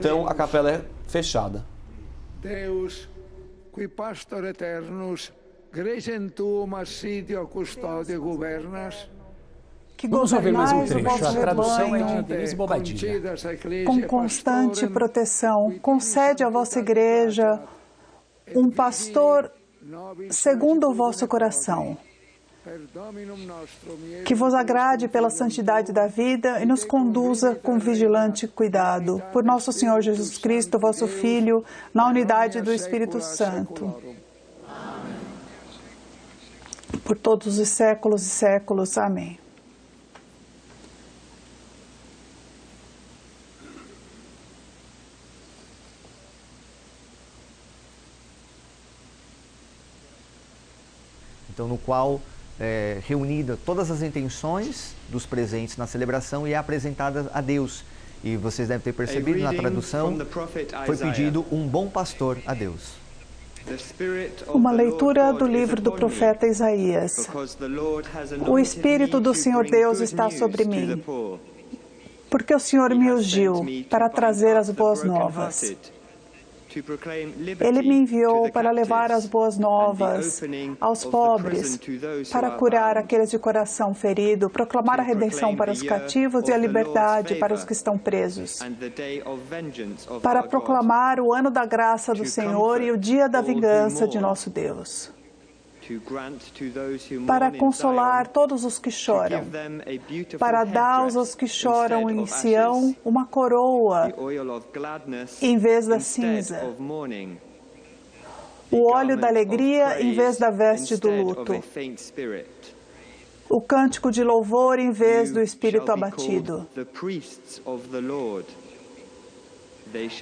Então a capela é fechada. Deus, qui pastor eternus, gregem tuum assidio custodia governas. Que Vamos ouvir mais um governais o trecho. vosso A tradução é rebanho de Denise Bobadilla. com constante proteção. Concede à vossa igreja um pastor segundo o vosso coração, que vos agrade pela santidade da vida e nos conduza com vigilante cuidado. Por nosso Senhor Jesus Cristo, vosso Filho, na unidade do Espírito Santo. Por todos os séculos e séculos. Amém. Então, no qual reunida todas as intenções dos presentes na celebração e é apresentada a Deus. E vocês devem ter percebido na tradução, foi pedido um bom pastor a Deus. Uma leitura do livro do profeta Isaías. O Espírito do Senhor Deus está sobre mim, porque o Senhor me ungiu para trazer as boas novas. Ele me enviou para levar as boas novas aos pobres, para curar aqueles de coração ferido, proclamar a redenção para os cativos e a liberdade para os que estão presos, para proclamar o ano da graça do Senhor e o dia da vingança de nosso Deus, para consolar todos os que choram, para dar aos que choram em Sião uma coroa em vez da cinza, o óleo da alegria em vez da veste do luto, o cântico de louvor em vez do espírito abatido.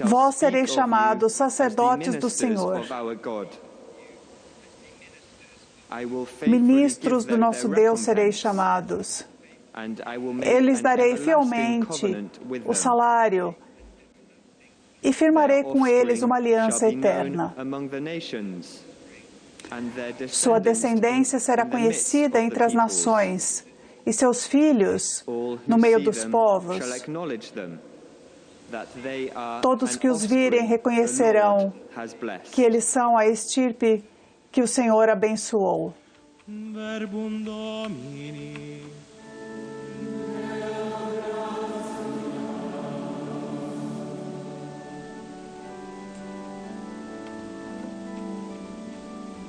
Vós sereis chamados sacerdotes do Senhor, ministros do nosso Deus sereis chamados. Eles darei fielmente o salário e firmarei com eles uma aliança eterna. Sua descendência será conhecida entre as nações e seus filhos no meio dos povos. Todos que os virem reconhecerão que eles são a estirpe que o Senhor abençoou. Verbum Domini.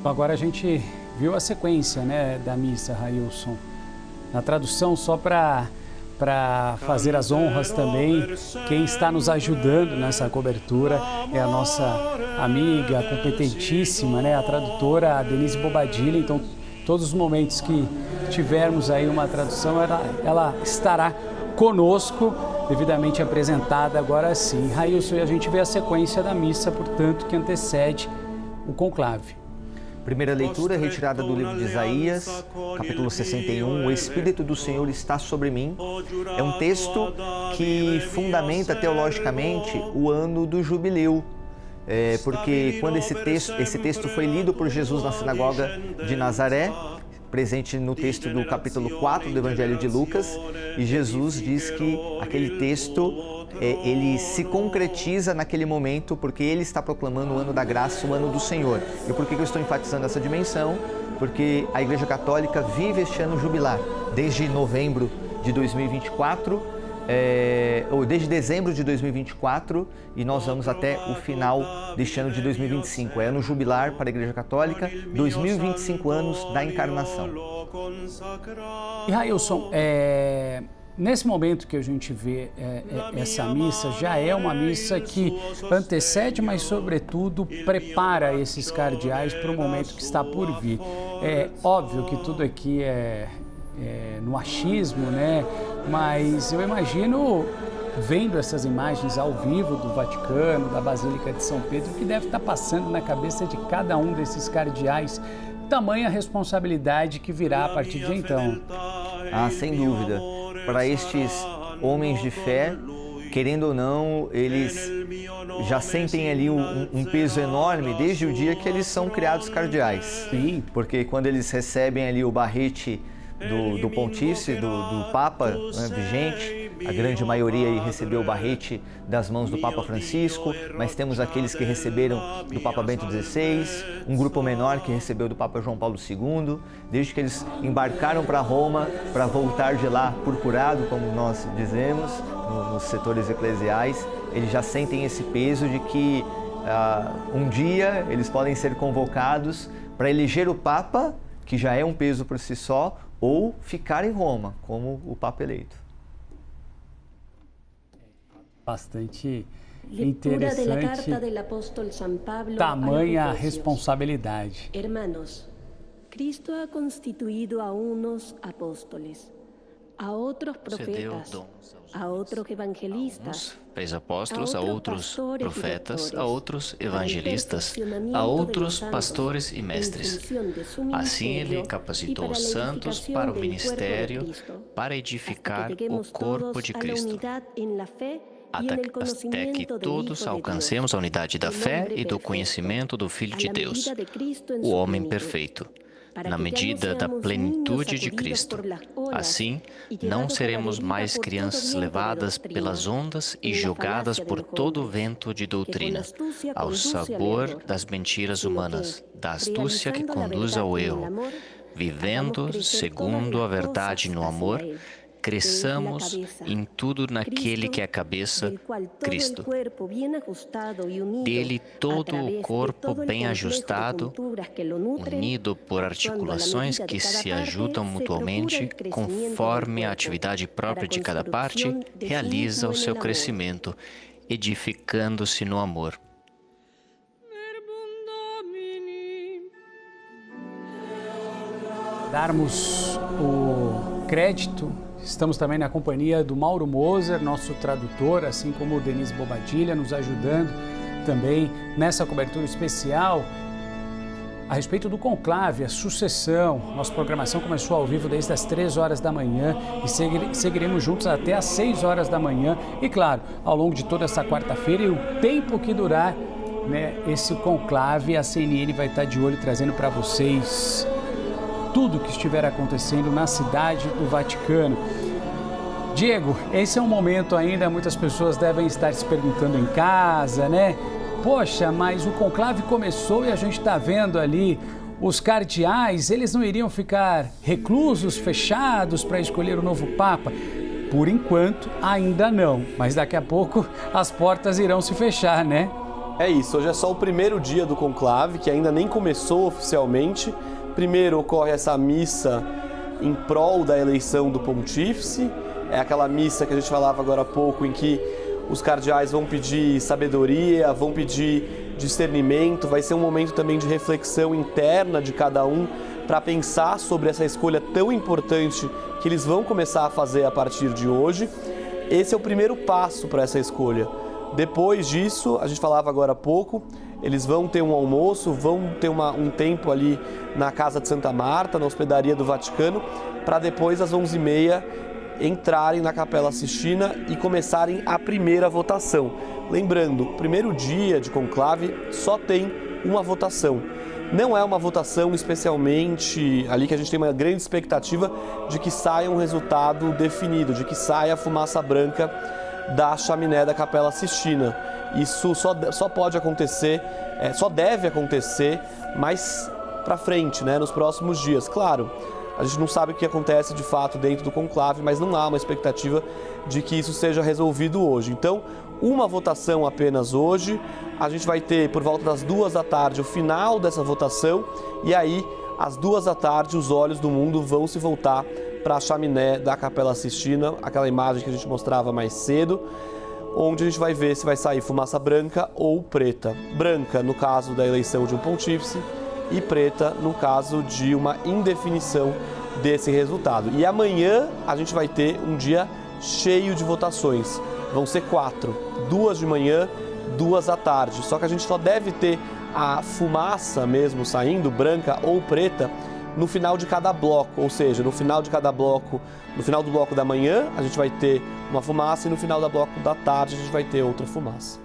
Agora a gente viu a sequência, da missa, Railson. Na tradução, só para fazer as honras também, quem está nos ajudando nessa cobertura é a nossa amiga competentíssima, a tradutora a Denise Bobadilla. Então, todos os momentos que tivermos aí uma tradução, ela estará conosco, devidamente apresentada agora sim. Railson, e a gente vê a sequência da missa, portanto, que antecede o conclave. Primeira leitura retirada do livro de Isaías, capítulo 61, o Espírito do Senhor está sobre mim. É um texto que fundamenta teologicamente o ano do jubileu, porque quando esse texto foi lido por Jesus na sinagoga de Nazaré, presente no texto do capítulo 4 do Evangelho de Lucas, e Jesus diz que aquele texto ele se concretiza naquele momento porque ele está proclamando o ano da graça, o ano do Senhor. E por que eu estou enfatizando essa dimensão? Porque a Igreja Católica vive este ano jubilar, desde novembro de 2024, ou desde dezembro de 2024, e nós vamos até o final deste ano de 2025. É ano jubilar para a Igreja Católica, 2025 anos da encarnação. E Railson, nesse momento que a gente vê essa missa, já é uma missa que antecede, mas sobretudo prepara esses cardeais para o momento que está por vir. É óbvio que tudo aqui é no achismo, mas eu imagino, vendo essas imagens ao vivo do Vaticano, da Basílica de São Pedro, que deve estar passando na cabeça de cada um desses cardeais, tamanha responsabilidade que virá a partir de então. Ah, sem dúvida. Para estes homens de fé, querendo ou não, eles já sentem ali um peso enorme desde o dia que eles são criados cardeais. Sim. Porque quando eles recebem ali o barrete do pontífice, do Papa vigente, A grande maioria aí recebeu o barrete das mãos do Papa Francisco, mas temos aqueles que receberam do Papa Bento XVI, um grupo menor que recebeu do Papa João Paulo II, desde que eles embarcaram para Roma, para voltar de lá purpurado, como nós dizemos, nos setores eclesiais, eles já sentem esse peso de que um dia eles podem ser convocados para eleger o Papa, que já é um peso por si só, ou ficar em Roma, como o Papa eleito. Bastante interessante, tamanha responsabilidade. Hermanos, Cristo ha constituído a unos apóstoles, a outros profetas, a outros evangelistas, apóstolos, a outros profetas, a outros evangelistas, a outros pastores e mestres. Assim ele capacitou os santos para o ministério, para edificar o corpo de Cristo, até que todos alcancemos a unidade da fé e do conhecimento do Filho de Deus, o homem perfeito, na medida da plenitude de Cristo. Assim, não seremos mais crianças levadas pelas ondas e jogadas por todo o vento de doutrina, ao sabor das mentiras humanas, da astúcia que conduz ao erro. Vivendo segundo a verdade no amor, cresçamos em tudo naquele que é a cabeça, Cristo. Dele todo o corpo bem ajustado, unido por articulações que se ajudam mutuamente, conforme a atividade própria de cada parte, realiza o seu crescimento, edificando-se no amor. Darmos o crédito, estamos também na companhia do Mauro Moser, nosso tradutor, assim como o Denise Bobadilha, nos ajudando também nessa cobertura especial a respeito do conclave, a sucessão. Nossa programação começou ao vivo desde as 3 horas da manhã e seguiremos juntos até as 6 horas da manhã. E claro, ao longo de toda essa quarta-feira e o tempo que durar, né, esse conclave, a CNN vai estar de olho trazendo para vocês tudo o que estiver acontecendo na cidade do Vaticano. Diego, esse é um momento ainda, muitas pessoas devem estar se perguntando em casa, né? Poxa, mas o conclave começou e a gente está vendo ali os cardeais, eles não iriam ficar reclusos, fechados para escolher o novo Papa? Por enquanto, ainda não, mas daqui a pouco as portas irão se fechar, né? É isso, hoje é só o primeiro dia do conclave, que ainda nem começou oficialmente. Primeiro ocorre essa missa em prol da eleição do pontífice, é aquela missa que a gente falava agora há pouco, em que os cardeais vão pedir sabedoria, vão pedir discernimento, vai ser um momento também de reflexão interna de cada um para pensar sobre essa escolha tão importante que eles vão começar a fazer a partir de hoje. Esse é o primeiro passo para essa escolha. Depois disso, a gente falava agora há pouco, eles vão ter um almoço, vão ter um tempo ali na Casa de Santa Marta, na hospedaria do Vaticano, para depois às 11h30 entrarem na Capela Sistina e começarem a primeira votação. Lembrando, primeiro dia de conclave só tem uma votação. Não é uma votação especialmente ali que a gente tem uma grande expectativa de que saia um resultado definido, de que saia a fumaça branca da chaminé da Capela Sistina. Isso só pode acontecer, só deve acontecer mais para frente, né, nos próximos dias. Claro, a gente não sabe o que acontece de fato dentro do conclave, mas não há uma expectativa de que isso seja resolvido hoje. Então, uma votação apenas hoje, a gente vai ter por volta das 14h o final dessa votação e aí, às 14h, os olhos do mundo vão se voltar para a chaminé da Capela Sistina, aquela imagem que a gente mostrava mais cedo, onde a gente vai ver se vai sair fumaça branca ou preta. Branca no caso da eleição de um pontífice e preta no caso de uma indefinição desse resultado. E amanhã a gente vai ter um dia cheio de votações. Vão ser 4, 2 de manhã, 2 à tarde. Só que a gente só deve ter a fumaça mesmo saindo, branca ou preta, no final de cada bloco, ou seja, no final de cada bloco, no final do bloco da manhã a gente vai ter uma fumaça e no final do bloco da tarde a gente vai ter outra fumaça.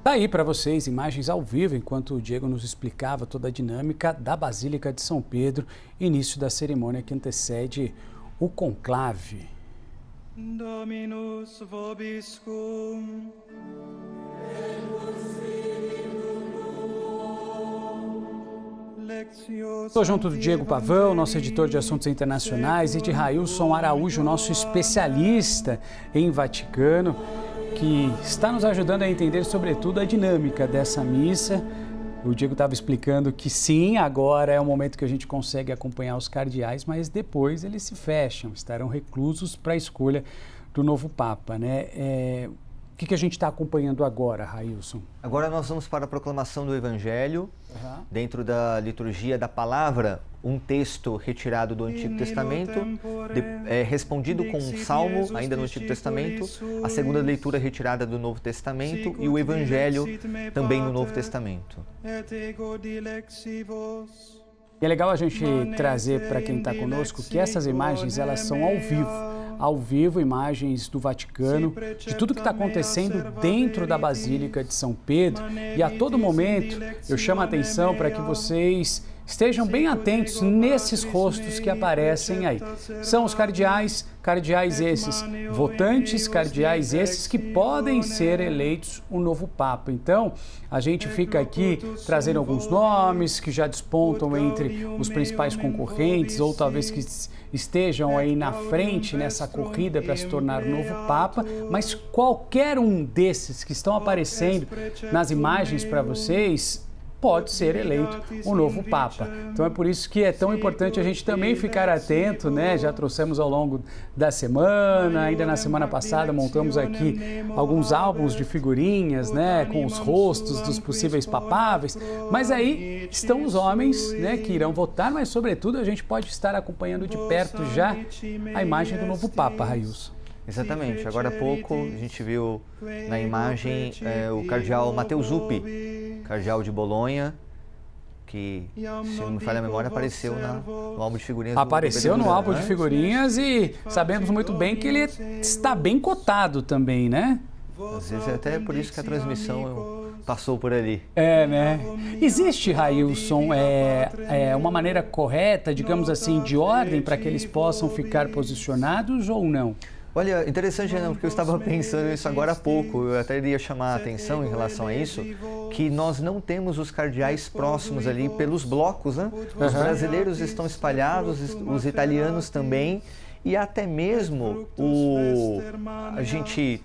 Tá aí para vocês imagens ao vivo, enquanto o Diego nos explicava toda a dinâmica da Basílica de São Pedro, início da cerimônia que antecede o conclave. Dominus vobiscum. Estou junto do Diego Pavão, nosso editor de assuntos internacionais, e de Railson Araújo, nosso especialista em Vaticano, que está nos ajudando a entender, sobretudo, a dinâmica dessa missa. O Diego estava explicando que sim, agora é o momento que a gente consegue acompanhar os cardeais, mas depois eles se fecham, estarão reclusos para a escolha do novo Papa, né? O que a gente está acompanhando agora, Railson? Agora nós vamos para a proclamação do Evangelho, dentro da liturgia da palavra, um texto retirado do Antigo Testamento, respondido com um salmo, ainda no Antigo Testamento, a segunda leitura retirada do Novo Testamento e o Evangelho também no Novo Testamento. E é legal a gente trazer para quem está conosco que essas imagens, elas são ao vivo, imagens do Vaticano, de tudo que está acontecendo dentro da Basílica de São Pedro. E a todo momento eu chamo a atenção para que vocês estejam bem atentos nesses rostos que aparecem aí. São os cardeais esses votantes, cardeais esses que podem ser eleitos o novo Papa. Então, a gente fica aqui trazendo alguns nomes que já despontam entre os principais concorrentes, ou talvez que estejam aí na frente nessa corrida para se tornar o novo Papa, mas qualquer um desses que estão aparecendo nas imagens para vocês pode ser eleito um novo Papa. Então é por isso que é tão importante a gente também ficar atento, né? Já trouxemos ao longo da semana, ainda na semana passada montamos aqui alguns álbuns de figurinhas, né? Com os rostos dos possíveis papáveis, mas aí estão os homens, né? Que irão votar, mas sobretudo a gente pode estar acompanhando de perto já a imagem do novo Papa, Railson. Exatamente. Agora há pouco a gente viu na imagem o cardeal Matteo Zuppi, cardeal de Bolonha, que, se não me falha a memória, apareceu no álbum de figurinhas. Apareceu no álbum de figurinhas e sabemos muito bem que ele está bem cotado também, né? Às vezes é até por isso que a transmissão passou por ali. É, né? Existe, Railson, uma maneira correta, digamos assim, de ordem para que eles possam ficar posicionados ou não? Olha, interessante, não, porque eu estava pensando isso agora há pouco, eu até iria chamar a atenção em relação a isso, que nós não temos os cardeais próximos ali pelos blocos, né? Os brasileiros estão espalhados, os italianos também, e até mesmo a gente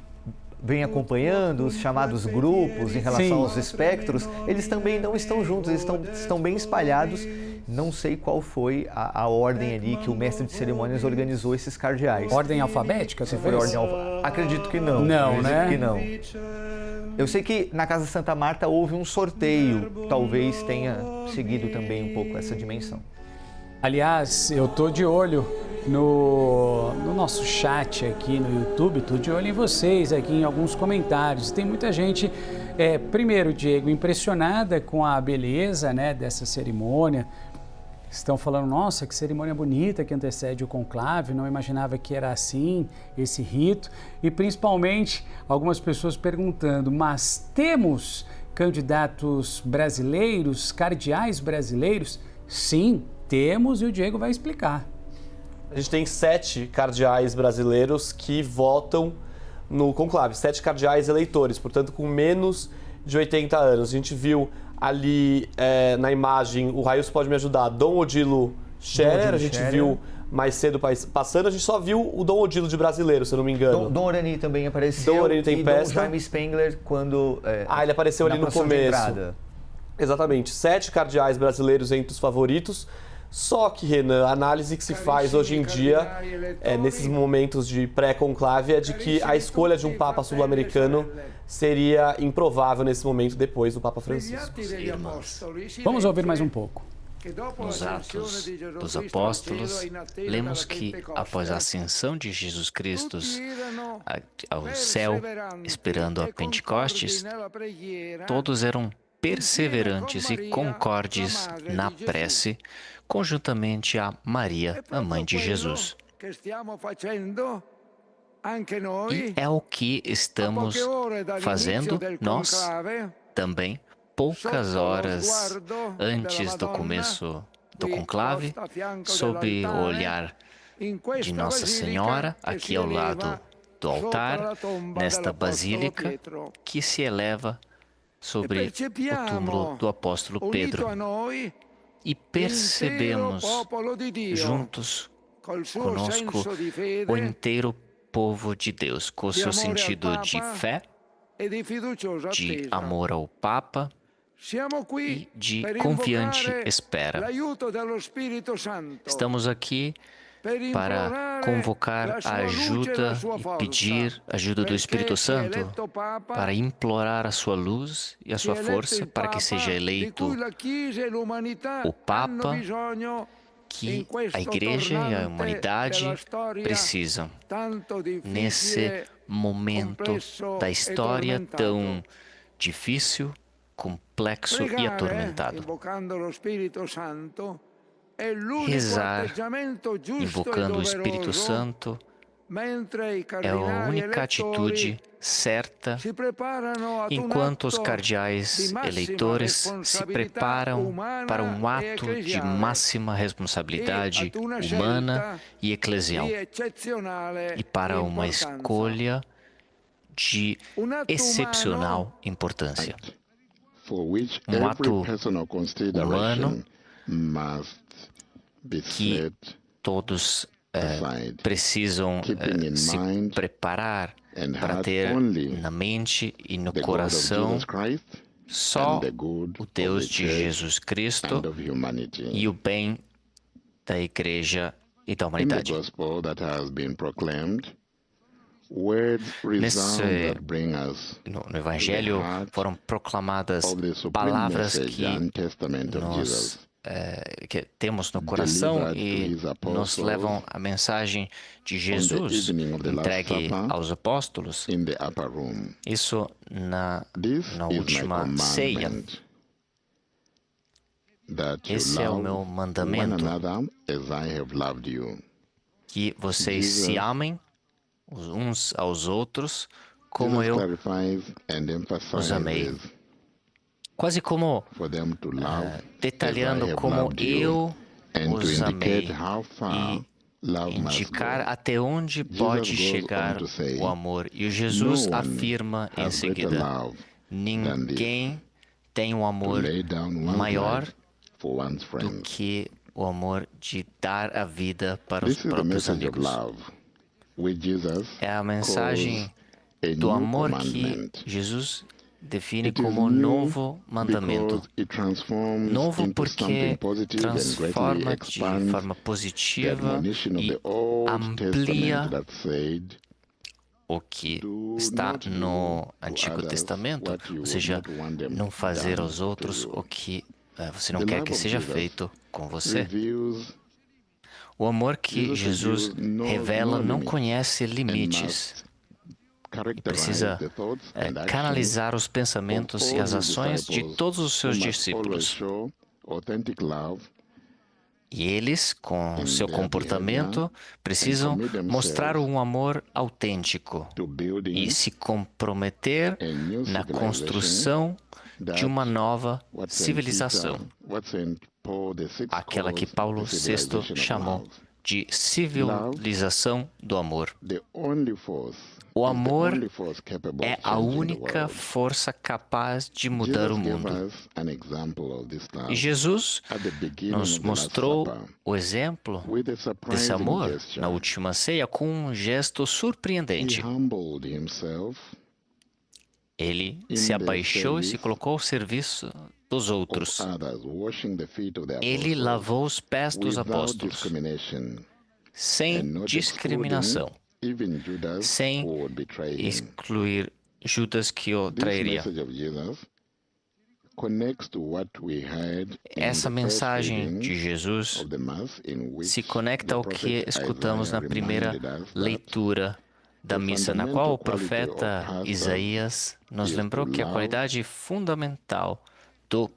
vem acompanhando os chamados grupos em relação aos espectros, eles também não estão juntos, eles estão bem espalhados. Não sei qual foi a ordem ali que o mestre de cerimônias organizou esses cardeais. Ordem alfabética, se foi ordem alfabética? Acredito que não. Não, né? Que não. Eu sei que na Casa Santa Marta houve um sorteio, talvez tenha seguido também um pouco essa dimensão. Aliás, eu tô de olho no nosso chat aqui no YouTube, tô de olho em vocês aqui em alguns comentários. Tem muita gente, primeiro, Diego, impressionada com a beleza, né, dessa cerimônia. Estão falando, nossa, que cerimônia bonita que antecede o conclave, não imaginava que era assim, esse rito. E principalmente algumas pessoas perguntando, mas temos candidatos brasileiros, cardeais brasileiros? Sim, temos, e o Diego vai explicar. A gente tem 7 cardeais brasileiros que votam no conclave, 7 cardeais eleitores, portanto com menos de 80 anos. A gente viu ali na imagem, o Railson pode me ajudar, Dom Odilo Scherer, a gente viu mais cedo passando, a gente só viu o Dom Odilo de brasileiro, se eu não me engano. Dom Orani também apareceu. Dom Orani tem Dom Jaime Spengler quando... ele apareceu ali no começo. Exatamente, 7 cardeais brasileiros entre os favoritos. Só que, Renan, a análise que se faz hoje em dia, nesses momentos de pré-conclave, é de que a escolha de um Papa sul-americano seria improvável nesse momento depois do Papa Francisco. Vamos ouvir mais um pouco. Nos Atos dos Apóstolos, lemos que após a ascensão de Jesus Cristo ao céu, esperando a Pentecostes, todos eram perseverantes e concordes na prece, conjuntamente a Maria, a mãe de Jesus. E é o que estamos fazendo nós também, poucas horas antes do começo do conclave, sob o olhar de Nossa Senhora, aqui ao lado do altar, nesta basílica que se eleva sobre o túmulo do apóstolo Pedro. E percebemos juntos conosco o inteiro povo de Deus, com o seu sentido de fé, de amor ao Papa e de confiante espera. Estamos aqui para convocar a ajuda e pedir a ajuda do Espírito Santo, para implorar a sua luz e a sua força para que seja eleito o Papa que a Igreja e a humanidade precisam nesse momento da história tão difícil, complexo e atormentado. Rezar, invocando o Espírito Santo, é a única atitude certa, enquanto os cardeais eleitores se preparam para um ato de máxima responsabilidade humana e eclesial, e para uma escolha de excepcional importância. Um ato humano que todos precisam se preparar para ter na mente e no coração só o Deus de Jesus Cristo e o bem da Igreja e da humanidade. No Evangelho foram proclamadas palavras que temos no coração e nos levam à mensagem de Jesus entregue aos apóstolos. Isso na última ceia. Esse é o meu mandamento, que vocês se amem uns aos outros como eu os amei. Quase como detalhando como eu os amei e indicar até onde pode chegar o amor. E Jesus afirma em seguida: ninguém tem um amor maior do que o amor de dar a vida para os próprios amigos. É a mensagem do amor que Jesus define como novo mandamento. Novo porque transforma de forma positiva e amplia o que está no Antigo Testamento, ou seja, não fazer aos outros o que você não quer que seja feito com você. O amor que Jesus revela não conhece limites. E precisa canalizar os pensamentos e as ações de todos os seus discípulos. E eles, com seu comportamento, precisam mostrar um amor autêntico e se comprometer na construção de uma nova civilização, aquela que Paulo VI chamou de civilização do amor. O amor é a única força capaz de mudar o mundo. E Jesus nos mostrou o exemplo desse amor na última ceia com um gesto surpreendente. Ele se abaixou e se colocou ao serviço dos outros. Ele lavou os pés dos apóstolos, sem discriminação, sem excluir Judas que o trairia. Essa mensagem de Jesus se conecta ao que escutamos na primeira leitura da missa, na qual o profeta Isaías nos lembrou que a qualidade fundamental do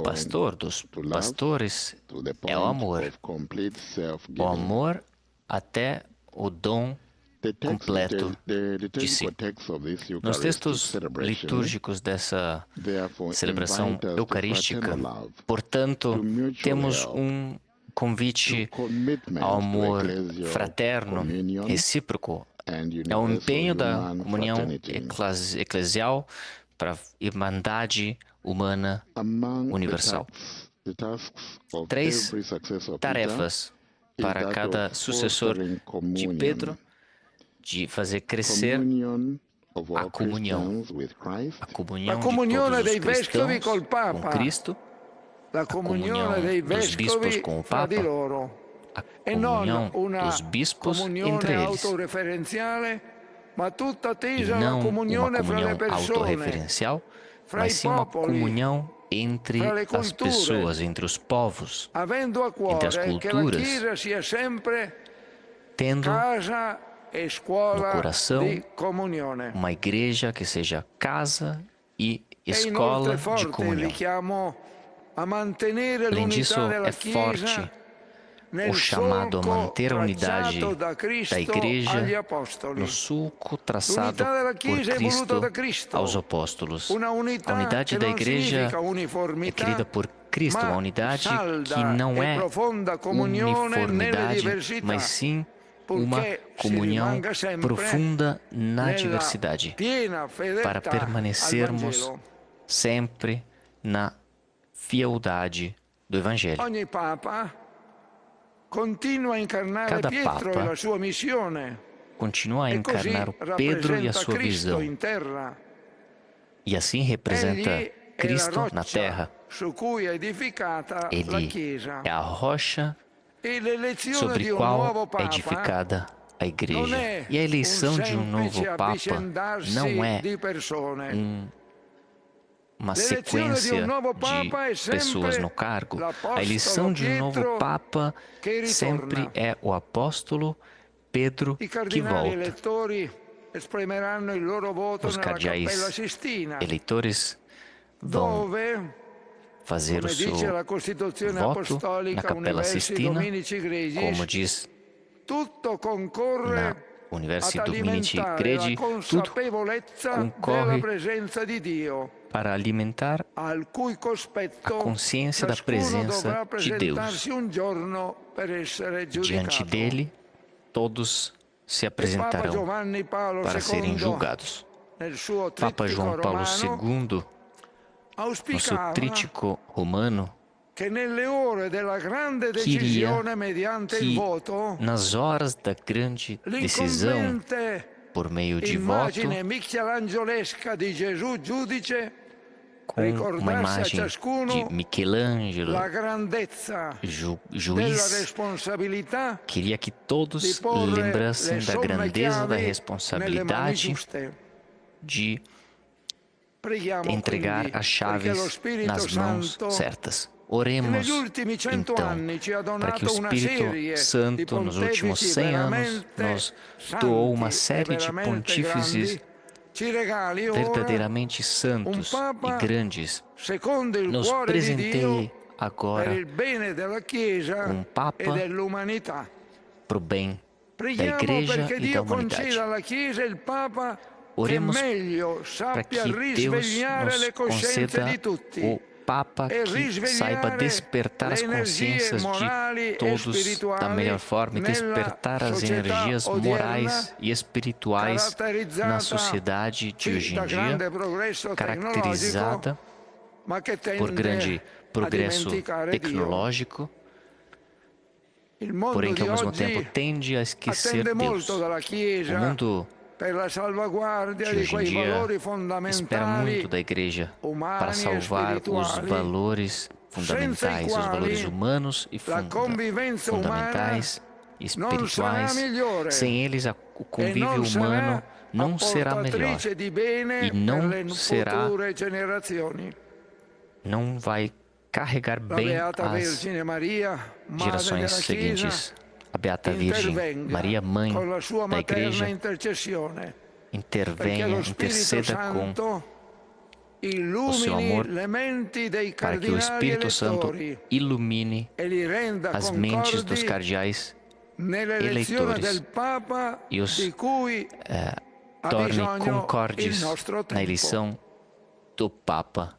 pastor, dos pastores, é o amor. O amor até o dom completo de si. Nos textos litúrgicos dessa celebração eucarística, portanto, temos um convite ao amor fraterno, recíproco, é o empenho da comunhão eclesial para a irmandade humana universal. 3 tarefas para cada sucessor de Pedro, de fazer crescer a comunhão de todos os cristãos com Cristo, a comunhão dos bispos com o Papa, a comunhão dos bispos entre eles, e não uma comunhão autorreferencial, mas sim uma comunhão entre as pessoas, entre os povos, entre as culturas, tendo no coração uma igreja que seja casa e escola de comunhão. Além disso, é forte o chamado a manter a unidade da Igreja no sulco traçado por Cristo aos apóstolos. A unidade da Igreja é querida por Cristo, uma unidade que não é uniformidade, mas sim uma comunhão profunda na diversidade, para permanecermos sempre na fieldade do Evangelho. Cada Papa continua a encarnar o Pedro e a sua visão, e assim representa Cristo na Terra. Ele é a rocha sobre a qual é edificada a Igreja. E a eleição de um novo Papa não é uma sequência de pessoas no cargo. A eleição de um novo Papa sempre é o apóstolo Pedro que volta. Os cardeais eleitores vão fazer o seu voto na Capela Sistina, como diz na Universi Dominici Credi, tudo concorre para alimentar a consciência da presença de Deus. Diante dele, todos se apresentarão para serem julgados. Papa João Paulo II, no seu trítico romano, queria que nas horas da grande decisão, por meio de voto, com uma imagem de Michelangelo, juiz, queria que todos lembrassem da grandeza da responsabilidade de entregar as chaves nas mãos certas. Oremos, então, para que o Espírito Santo, nos últimos 100 anos, nos doou uma série de pontífices verdadeiramente santos e grandes. Nos presenteie agora um Papa para o bem da Igreja e da humanidade. Oremos para que Deus nos conceda o Papa que saiba despertar as consciências de todos da melhor forma e despertar as energias morais e espirituais na sociedade de hoje em dia, caracterizada por grande progresso tecnológico, porém que ao mesmo tempo tende a esquecer Deus. O mundo de hoje em dia espera muito da Igreja para salvar os valores fundamentais, os valores humanos e fundamentais e espirituais. Sem eles, o convívio humano não será melhor e não vai carregar bem as gerações seguintes. A Beata Virgem Maria, Mãe da Igreja, intervenha, interceda com o seu amor para que o Espírito Santo ilumine as mentes dos cardeais eleitores e os torne concordes na eleição do Papa